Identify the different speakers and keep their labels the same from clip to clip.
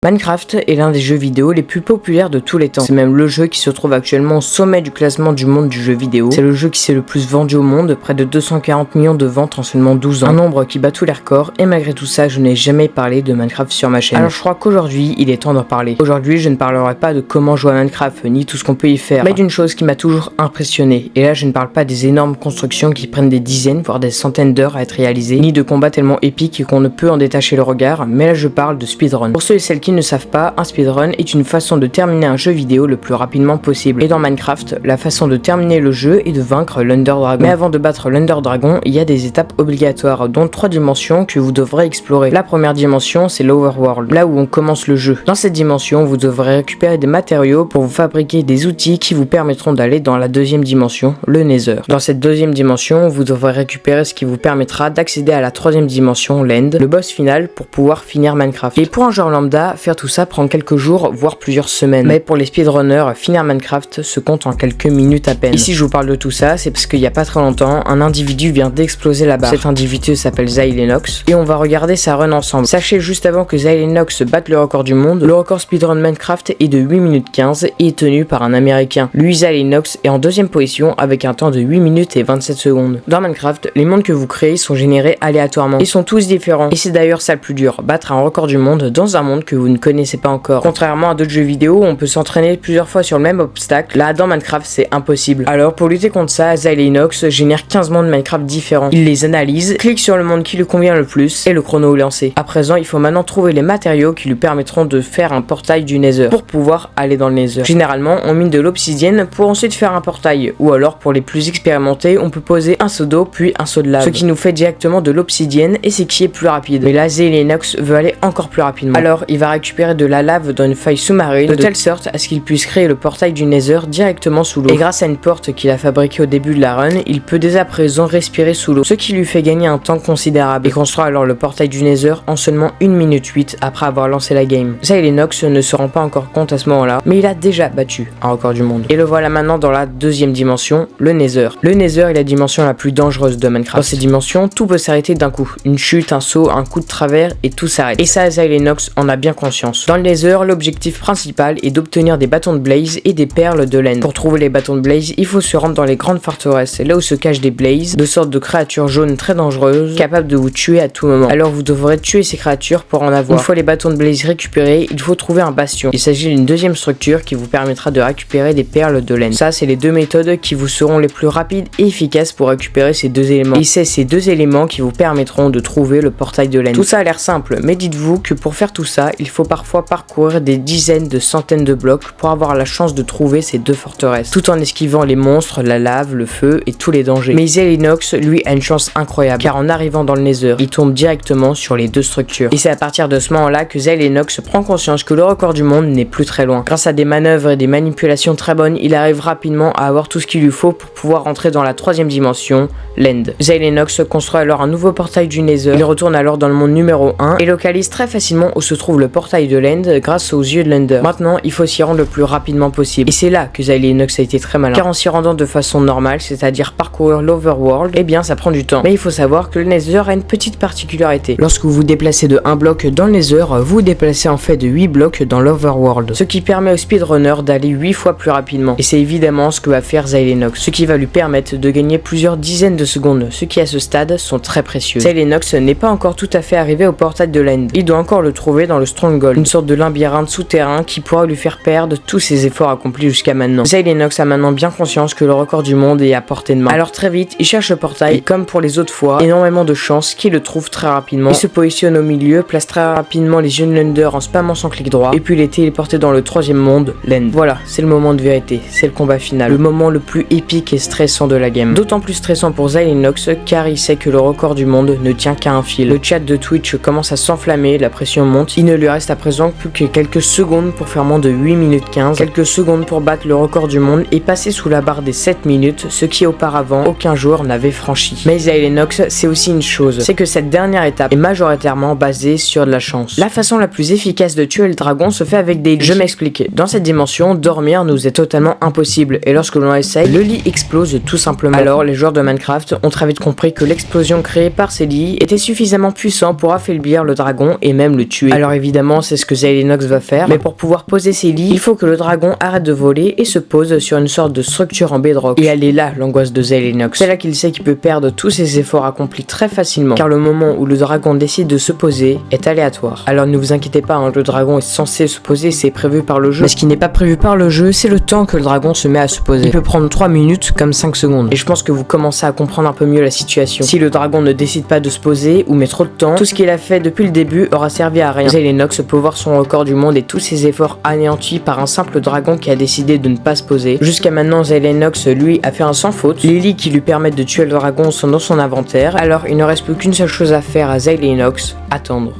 Speaker 1: Minecraft est l'un des jeux vidéo les plus populaires de tous les temps. C'est même le jeu qui se trouve actuellement au sommet du classement du monde du jeu vidéo. C'est le jeu qui s'est le plus vendu au monde, près de 240 millions de ventes en seulement 12 ans. Un nombre qui bat tous les records, et malgré tout ça, je n'ai jamais parlé de Minecraft sur ma chaîne. Alors je crois qu'aujourd'hui, il est temps d'en parler. Aujourd'hui, je ne parlerai pas de comment jouer à Minecraft, ni tout ce qu'on peut y faire, mais d'une chose qui m'a toujours impressionné. Et là, je ne parle pas des énormes constructions qui prennent des dizaines, voire des centaines d'heures à être réalisées, ni de combats tellement épiques qu'on ne peut en détacher le regard, mais là je parle de speedrun. Pour ceux et celles qui ne savent pas, un speedrun est une façon de terminer un jeu vidéo le plus rapidement possible. Et dans Minecraft, la façon de terminer le jeu est de vaincre l'Under Dragon. Mais avant de battre l'Under Dragon, il y a des étapes obligatoires, dont 3 dimensions que vous devrez explorer. La première dimension, c'est l'Overworld, là où on commence le jeu. Dans cette dimension, vous devrez récupérer des matériaux pour vous fabriquer des outils qui vous permettront d'aller dans la deuxième dimension, le Nether. Dans cette deuxième dimension, vous devrez récupérer ce qui vous permettra d'accéder à la troisième dimension, l'End, le boss final pour pouvoir finir Minecraft. Et pour un joueur lambda, faire tout ça prend quelques jours, voire plusieurs semaines. Mais pour les speedrunners, finir Minecraft se compte en quelques minutes à peine. Et si je vous parle de tout ça, c'est parce qu'il y a pas très longtemps, un individu vient d'exploser la barre. Cet individu s'appelle Xylenox et on va regarder sa run ensemble. Sachez juste avant que Xylenox batte le record du monde, le record speedrun Minecraft est de 8 minutes 15 et est tenu par un américain. Lui, Xylenox, est en deuxième position avec un temps de 8 minutes et 27 secondes. Dans Minecraft, les mondes que vous créez sont générés aléatoirement. Ils sont tous différents. Et c'est d'ailleurs ça le plus dur, battre un record du monde dans un monde que vous ne connaissez pas encore. Contrairement à d'autres jeux vidéo où on peut s'entraîner plusieurs fois sur le même obstacle, là dans Minecraft c'est impossible. Alors pour lutter contre ça, Xylenox génère 15 mondes Minecraft différents. Il les analyse, clique sur le monde qui lui convient le plus et le chrono est lancé. À présent, il faut maintenant trouver les matériaux qui lui permettront de faire un portail du Nether pour pouvoir aller dans le Nether. Généralement, on mine de l'obsidienne pour ensuite faire un portail, ou alors pour les plus expérimentés, on peut poser un seau d'eau puis un seau de lave, ce qui nous fait directement de l'obsidienne et c'est qui est plus rapide. Mais là, Xylenox veut aller encore plus rapidement. Alors, il va récupérer de la lave dans une faille sous-marine de telle sorte à ce qu'il puisse créer le portail du Nether directement sous l'eau. Et grâce à une porte qu'il a fabriquée au début de la run, il peut dès à présent respirer sous l'eau, ce qui lui fait gagner un temps considérable et construit alors le portail du Nether en seulement 1 minute 8 après avoir lancé la game. Xylenox ne se rend pas encore compte à ce moment-là, mais il a déjà battu un record du monde. Et le voilà maintenant dans la deuxième dimension, le Nether. Le Nether est la dimension la plus dangereuse de Minecraft. Dans cette dimension, tout peut s'arrêter d'un coup. Une chute, un saut, un coup de travers et tout s'arrête. Et ça, Xylenox en a bien conscience. Dans le Nether, l'objectif principal est d'obtenir des bâtons de blaze et des perles de laine. Pour trouver les bâtons de blaze, il faut se rendre dans les grandes forteresses, là où se cachent des blazes, de sortes de créatures jaunes très dangereuses, capables de vous tuer à tout moment. Alors vous devrez tuer ces créatures pour en avoir. Une fois les bâtons de blaze récupérés, il faut trouver un bastion. Il s'agit d'une deuxième structure qui vous permettra de récupérer des perles de laine. Ça, c'est les deux méthodes qui vous seront les plus rapides et efficaces pour récupérer ces deux éléments. Et c'est ces deux éléments qui vous permettront de trouver le portail de laine. Tout ça a l'air simple, mais dites-vous que pour faire tout ça, il faut parfois parcourir des dizaines de centaines de blocs pour avoir la chance de trouver ces deux forteresses, tout en esquivant les monstres, la lave, le feu et tous les dangers. Mais Xylenox, lui, a une chance incroyable, car en arrivant dans le Nether, il tombe directement sur les deux structures. Et c'est à partir de ce moment-là que Xylenox prend conscience que le record du monde n'est plus très loin. Grâce à des manœuvres et des manipulations très bonnes, il arrive rapidement à avoir tout ce qu'il lui faut pour pouvoir entrer dans la troisième dimension, l'End. Xylenox construit alors un nouveau portail du Nether. Il retourne alors dans le monde numéro 1 et localise très facilement où se trouve le portail de l'End grâce aux yeux de l'Ender. Maintenant, il faut s'y rendre le plus rapidement possible. Et c'est là que Xylenox a été très malin. Car en s'y rendant de façon normale, c'est-à-dire parcourir l'Overworld, eh bien ça prend du temps. Mais il faut savoir que le Nether a une petite particularité. Lorsque vous vous déplacez de 1 bloc dans le Nether, vous vous déplacez en fait de 8 blocs dans l'Overworld. Ce qui permet au speedrunner d'aller 8 fois plus rapidement. Et c'est évidemment ce que va faire Xylenox. Ce qui va lui permettre de gagner plusieurs dizaines de secondes, ce qui à ce stade sont très précieux. Xylenox n'est pas encore tout à fait arrivé au portail de l'End. Il doit encore le trouver dans le Stronghold, une sorte de labyrinthe souterrain qui pourra lui faire perdre tous ses efforts accomplis jusqu'à maintenant. Xylenox a maintenant bien conscience que le record du monde est à portée de main. Alors très vite, il cherche le portail et comme pour les autres fois, énormément de chance qu'il le trouve très rapidement. Il se positionne au milieu, place très rapidement les yeux de l'Ender en spammant son clic droit et puis il est téléporté dans le troisième monde, l'End. Voilà, c'est le moment de vérité, c'est le combat final, le moment le plus épique et stressant de la game. D'autant plus stressant pour Xylenox car il sait que le record du monde ne tient qu'à un fil. Le chat de Twitch commence à s'enflammer, la pression monte. Il ne lui reste à présent plus que quelques secondes pour faire moins de 8 minutes 15, quelques secondes pour battre le record du monde et passer sous la barre des 7 minutes, ce qui auparavant auparavant aucun joueur n'avait franchi. Mais Zay Lennox, c'est aussi une chose, c'est que cette dernière étape est majoritairement basée sur de la chance. La façon la plus efficace de tuer le dragon se fait avec des lits. Je m'explique. Dans cette dimension, dormir nous est totalement impossible et lorsque l'on essaye, le lit explose tout simplement. Alors les joueurs de Minecraft ont très vite compris que l'explosion créée par ces lits était suffisamment puissant pour affaiblir le dragon et même le tuer. Alors évidemment, c'est ce que Zay Lennox va faire, mais pour pouvoir poser ses lits, il faut que le dragon arrête de voler et se pose sur une sorte de structure en bedrock. Et elle est là, l'angoisse de Zay Lennox. C'est là qu'il sait qu'il peut perdre tous ses efforts accomplis très facilement, car le moment où le dragon décide de se poser est aléatoire. Alors ne vous inquiétez pas, hein, le dragon est censé se poser, c'est prévu par le jeu. Mais ce qui n'est pas prévu par le jeu, c'est le temps que le dragon se met à se poser. Il peut prendre 3 minutes comme 5 secondes. Et je pense que vous commencez à comprendre un peu mieux la situation. Si le dragon ne décide pas de se poser ou met trop de temps, tout ce qu'il a fait depuis le début aura servi à rien. Zay Lennox peut voir son record du monde et tous ses efforts anéantis par un simple dragon qui a décidé de ne pas se poser. Jusqu'à maintenant, Zay Lennox, lui, a fait un sans faute. Les lits qui lui permettent de tuer le dragon sont dans son inventaire. Alors il ne reste plus qu'une seule chose à faire à Zay Lennox, attendre.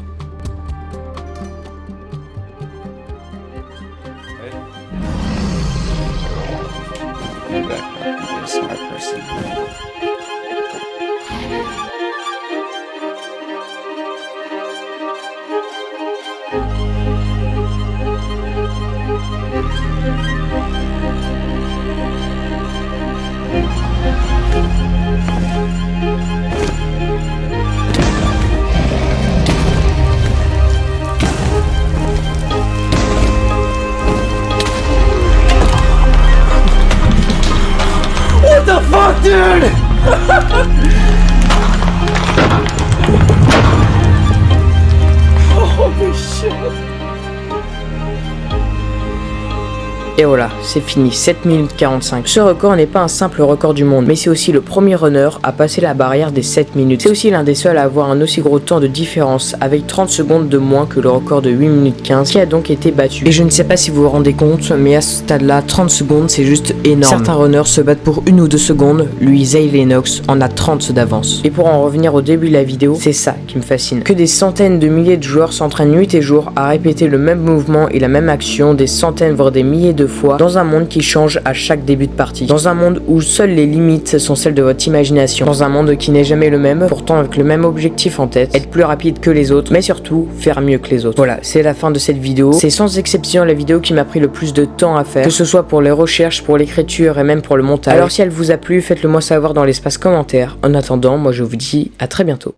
Speaker 2: What the fuck, dude? Holy shit.
Speaker 1: Et voilà, c'est fini, 7 minutes 45. Ce record n'est pas un simple record du monde, mais c'est aussi le premier runner à passer la barrière des 7 minutes. C'est aussi l'un des seuls à avoir un aussi gros temps de différence, avec 30 secondes de moins que le record de 8 minutes 15, qui a donc été battu. Et je ne sais pas si vous vous rendez compte, mais à ce stade-là, 30 secondes, c'est juste énorme. Certains runners se battent pour 1 ou 2 secondes, lui, Zay Lennox, en a 30 d'avance. Et pour en revenir au début de la vidéo, c'est ça qui me fascine. Que des centaines de milliers de joueurs s'entraînent nuit et jour à répéter le même mouvement et la même action des centaines voire des milliers de fois dans un monde qui change à chaque début de partie, dans un monde où seules les limites sont celles de votre imagination, dans un monde qui n'est jamais le même, pourtant avec le même objectif en tête, être plus rapide que les autres, mais surtout faire mieux que les autres. Voilà, c'est la fin de cette vidéo. C'est sans exception la vidéo qui m'a pris le plus de temps à faire, que ce soit pour les recherches, pour l'écriture et même pour le montage. Alors si elle vous a plu, faites-le moi savoir dans l'espace commentaire. En attendant, moi je vous dis à très bientôt.